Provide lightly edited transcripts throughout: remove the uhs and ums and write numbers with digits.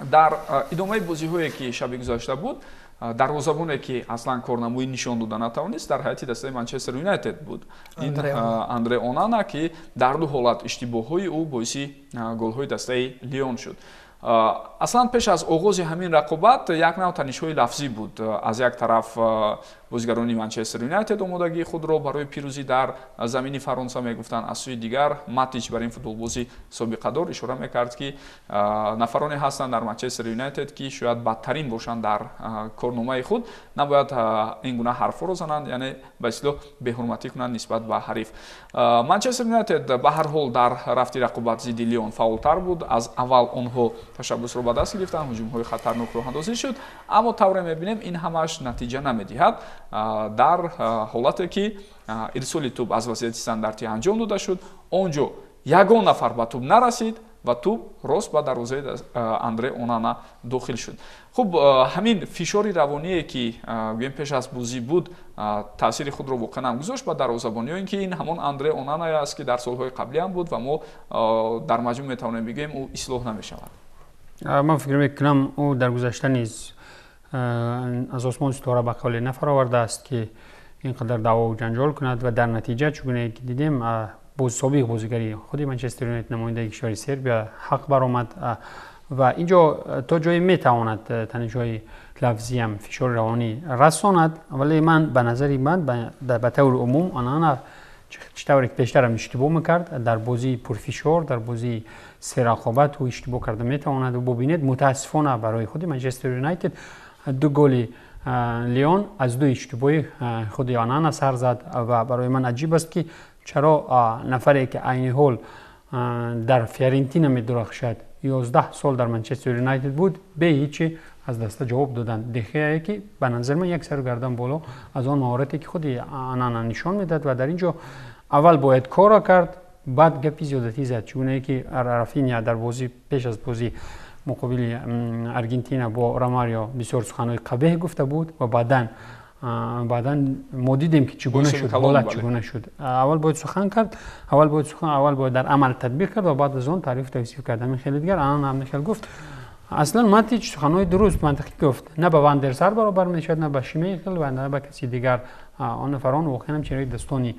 дар идомаи бозиҳое ки шаби гузашта буд, дарвозабоне ки аслан корнамӯӣ нишон дода натавонист дар ҳайати дастаи Манчестер Юнайтед буд. Ин Андре Онана ки дар ду ҳолат иштибоҳҳои ӯ боиси голҳои дастаи Лион шуд. Аслан пеш аз оғози ҳамин рақобат як нав танишҳои лафзӣ буд. Аз як тараф бозигарони Манчестер Юнайтед омодагии худро барои пирӯзӣ дар замини Фаронса мегуфтанд, аз сӯи дигар Матич бар ин футболбози собиқадор ишора мекард ки нафароне ҳастанд дар Манчестер Юнайтед ки шояд бадтарин бошанд дар корномаи худ, набояд ин гуна ҳарфҳоро зананд, яъне ба ислоҳ беҳурматӣ кунанд нисбат ба ҳариф. Манчестер Юнайтед ба ҳар ҳол дар рафти рақобат зидди Лион фаъолтар буд. Аз аввал онҳо ташаббусро ба даст гирифтанд, ҳуҷумҳои хатарнок роҳандозӣ шуд, аммо тавре мебинем ин ҳамаш натиҷа намедиҳад. Дар ҳолате ки ирсоли тӯб аз вазъияти стандартӣ анҷом дода шуд, он ҷо ягон нафар ба тӯб нарасид ва тӯб рост ба дарвозаи Андре Онана дохил шуд. Хуб, ҳамин фишори равоние ки гӯем пеш аз бозӣ буд, таъсири худро воқеан ҳам гузошт ба дарвозабониҳо, ин ки ин ҳамон Андре Онанае аст ки дар солҳои қаблӣ ҳам буд ва мо дар маҷмӯъ метавонем бигӯем ӯ ислоҳ намешавад. Ман фикр мекунам ӯ дар гузашта низ аз осмон ситора ба қавле нафаровардааст ки ин қадар даъво ҷанҷол кунад ва дар натиҷа чун гуне ки дидем собиқ бозигари худи Манчестер Юнайтед намояндаи кишвари Сербия ҳақ баромад ва инҷо то ҷое метавонад танишҳои лафзиам фишори равонӣ расонад, вале ман ба назари ман ба таври умум Онана чӣ тавре ки пештарам иштибоҳ мекард дар бозии пурфишор, дар бозии серақобат ӯ иштибоҳ карда метавонад. Бубинед мутаассифона барои худи Манчестер Юнайтед ду голи Лион аз ду иштибоҳи худи Онана сар зад ва барои ман аҷиб аст ки чаро нафаре ки айни ҳол дар Фиорентина медурахшад 11 сол дар Манчестер Юнайтед буд, бе ҳичи аз даста ҷавоб доданд. Дехеае ки ба назари ман як сару гардан боло аз он маҳорате ки худи Онана нишон медад ва дар ин ҷо аввал бояд корро кард, баъд гапи зиёдатӣ зад, чӣ гуне ки Рафиня дар бозӣ пеш аз бозӣ муқобили Аргентина бо Ромарио бисёр суханҳои қабеҳ гуфта буд ва баъдан мо дидем ки чӣ гуна шуд, ҳолат чӣ гуна шуд. Аввал бояд сухан кард, аввал бояд дар амал татбиқ кард ва баъд аз он таъриф тавсиф кард. Ҳамин хеле дигар Онана ҳам мехел гуфт аслан Матич суханҳои дуруст мантиқӣ гуфт, на ба Ван дер Сар баробар мешавад, на ба Шмейхел ва на ба каси дигар. Он нафарон воқеан ҳам чирои дастони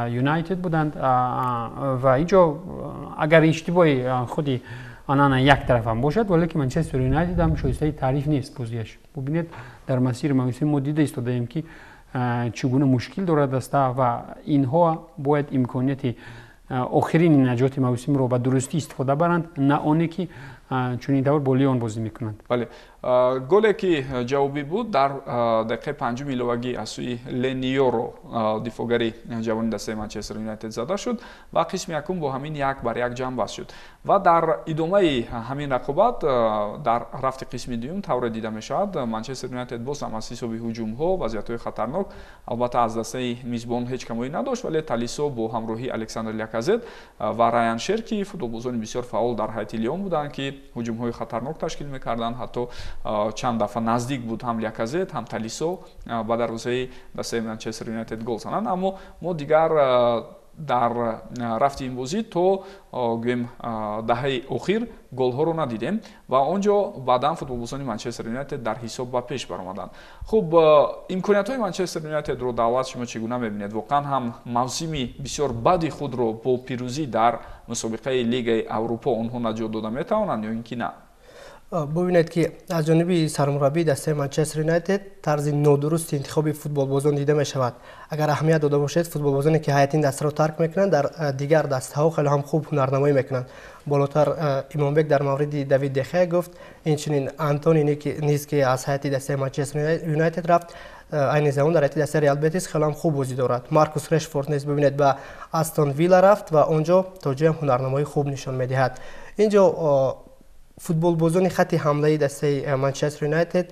Юнайтед буданд ва ин ҷо агар иштибоҳи худи Онана як тараф ҳам бошад, вале ки Манчестер Юнайтед ҳам шоистаи таъриф нест бозиаш. Бубинед дар масири мавсим мо дида истодаем ки чӣ гуна мушкил дорад даста ва инҳо бояд имконияти охирини наҷоти мавсимро ба дурустӣ истифода баранд, на оне ки чунин тавр бо Лион бозӣ мекунанд. Бале, голе ки ҷавобӣ буд дар дақиқаи панҷум иловагӣ аз сӯи Лениоро дифогари ҷавони дастаи Манчестер Юнайтед зада шуд ва қисми якум бо ҳамин 1-1 ҷамъ баст шуд. Ва дар идомаи ҳамин рақобат дар рафти қисми дуюм тавре дида мешавад Манчестер Юнайтед боз ҳам аз ҳисоби ҳуҷумҳо, вазъиятҳои хатарнок, албатта аз дастаи мизбон ҳеҷ камоӣ надошт, вале Талисо бо ҳамроҳии Александр Ляказет ва Раян Шерки футболбозони бисёр фаъол дар ҳайати Лион буданд ки ҳуҷумҳои хатарнок ташкил мекарданд. Ҳатто чанд дафъа наздик буд ҳам Ляказет, ҳам Талисо ба дарвозаи дастаи Манчестер Юнайтед гол зананд, аммо мо дигар дар рафти ин бозӣ то гӯем даҳаи охир голҳоро надидем ва он ҷо баъдан футболбозони Манчестер Юнайтед дар ҳисоб ба пеш баромаданд. Хуб, имкониятҳои Манчестер Юнайтедро давлат шумо чӣ гуна мебинед? Воқеан ҳам мавсими бисёр бади худро бо пирӯзӣ дар мусобиқаи Лигаи Аврупо онҳо наҷот дода метавонанд ё ин ки на? бبینید که از جانب سرمربی دسته منچستر یونایتد طرز نادرست انتخاب فوتبالبازان دیده می شود. اگر اهمیت داده باشد فوتبالبازانی که هیئت این دسته را ترک میکنند در دیگر دسته ها خیلی هم خوب هنرنمایی میکنند. بالاتر ایمانبک در مورد دیوید دخیا گفت، اینچنین آنتونی نیز که از هیئت دسته منچستر یونایتد رفت این زمان در هیئت دسته ریال بتیس خیلی هم خوب بازی دارد. مارکوس رشفورد نیز ببینید به استون ویلا رفت و اونجا توجیه هنرنمایی خوب نشان میدهد. اینجا فوتبالبازان خط حمله دسته منچستر یونایتد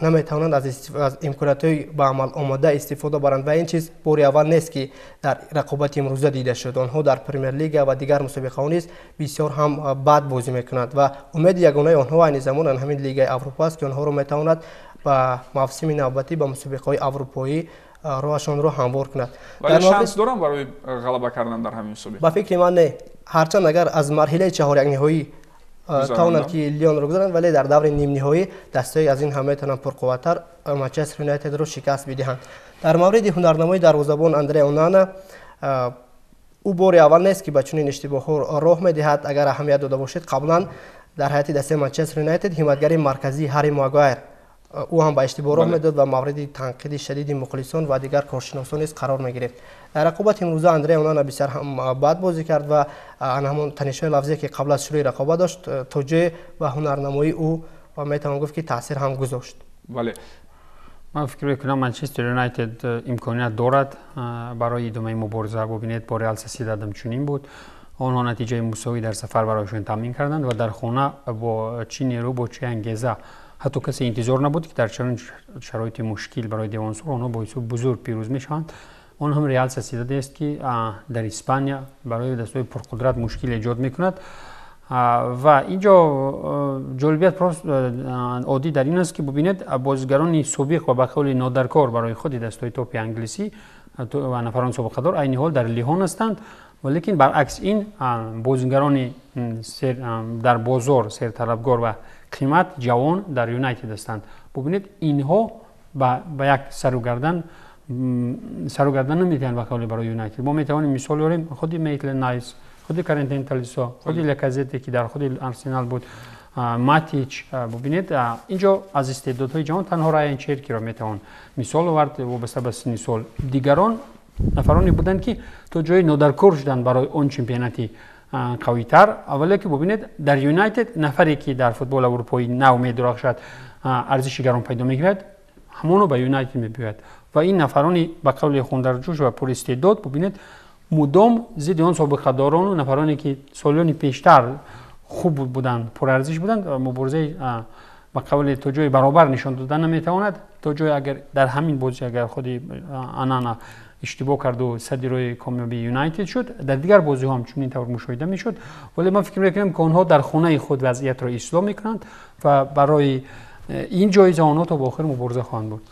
نمیتوانند از امکانات‌های به عمل آماده استفاده برند و این چیز بار اول نیست که در رقابت امروزه دیده شد. آنها در پرمیر لیگ و دیگر مسابقه‌ها نیز بسیار هم بد بازی میکنند و امید یگانه آنها این زمان همین لیگ اروپا است که آنها را میتواند با موسم نوبتی به مسابقه‌های اروپایی راهشان را هموار کند. ولی شانس دارن برای غلبه کردن در همین مسابقه؟ با فکر من نه. هرچند اگر از مرحله چهارم نهایی توانند که لیون رو گذارند، ولی در دور نیم نهایی دسته‌ای از این هم میتونن پرقوت‌تر منچستر یونایتد رو شکست بدهند. در مورد هنرنمای دروازه‌بان اندره اونانا، او بار اول نیست که به چنین اشتباه‌ها راه می‌دهد. اگر اهمیت داده باشید قبلا در هیئت دسته منچستر یونایتد حمایتگر مرکزی هری ماگوایر او هم به اشتباه راه میداد و مورد تنقید شدید مخلصان و دیگر کارشناسان نیز قرار میگرفت. در رقابت امروزه اندره اونانا بسیار هم بد بازی کرد و همون تنش‌های لفظی که قبل از شروع رقابت داشت توجیه و هنرنمایی او و میتوان گفت که تاثیر هم گذاشت. بله، من فکر میکنم منچستر یونایتد امکانیت دارد برای ادامه مبارزه. ببینید با رئال سوسییداد هم چنین بود، آنها نتیجه مساوی در سفر برایشان تامین کردند و در خانه با چه نیرو با چه انگیزه، حتی کسی انتظار نبود که در چنین شرایط مشکل برای دیوانسور آنها با حساب بزرگ پیروز میشوند. آن هم رئال سوسییداد است که در اسپانیا برای دسته‌های پرقدرت مشکل ایجاد میکند و اینجا جالبیت عادی در این است که ببینید بازیگران سابق و به قول نادرکار برای خود دسته‌های توپ انگلیسی و نفران سابقه دار عین حال در لیهان هستند، ولیکن برعکس این بازیگران در بازار سرطلبگار و قیمت جوان در یونایتد هستند. ببینید اینها به یک سر و گردن نمیتونن وکالت برای یونایتد. ما میتوانیم مثال بیاریم خود میتلند نایس، خود کارنتین تالیسا، خود لکازت که در خود آرسنال بود، ماتیچ. ببینید اینجا از استعدادهای جوان تنها راین چرکی را میتوان مثال آورد وابسته به سن سال. دیگران نفرانی بودند که تا جای نادرکار شدند برای اون چمپیوناتی قوی‌تر. اولی که ببینید در یونایتد نفری که در فوتبال اروپایی نو میدرخشد ارزش گران پیدا میگیرد، همونو به یونایتد میبیاید و این نفرانی به قول خوندرجوش و پر استعداد ببینید مدام ضد آن سابقه داران و نفرانی که سالیان پیشتر خوب بودند، پر ارزش بودند، مبارزه به قول تو جای برابر نشان دادن نمیتواند. تو جای اگر در همین بازی اگر خودی آنانا اشتباه کرد و صدر روی کامیابی یونایتد شد، در دیگر بازی هم چون این طور مشاهده میشد. ولی من فکر میکنم که آنها در خانه خود وضعیت را اصلاح میکنند و برای این جایزه آنها تا به آخر مبارزه خواهند بود.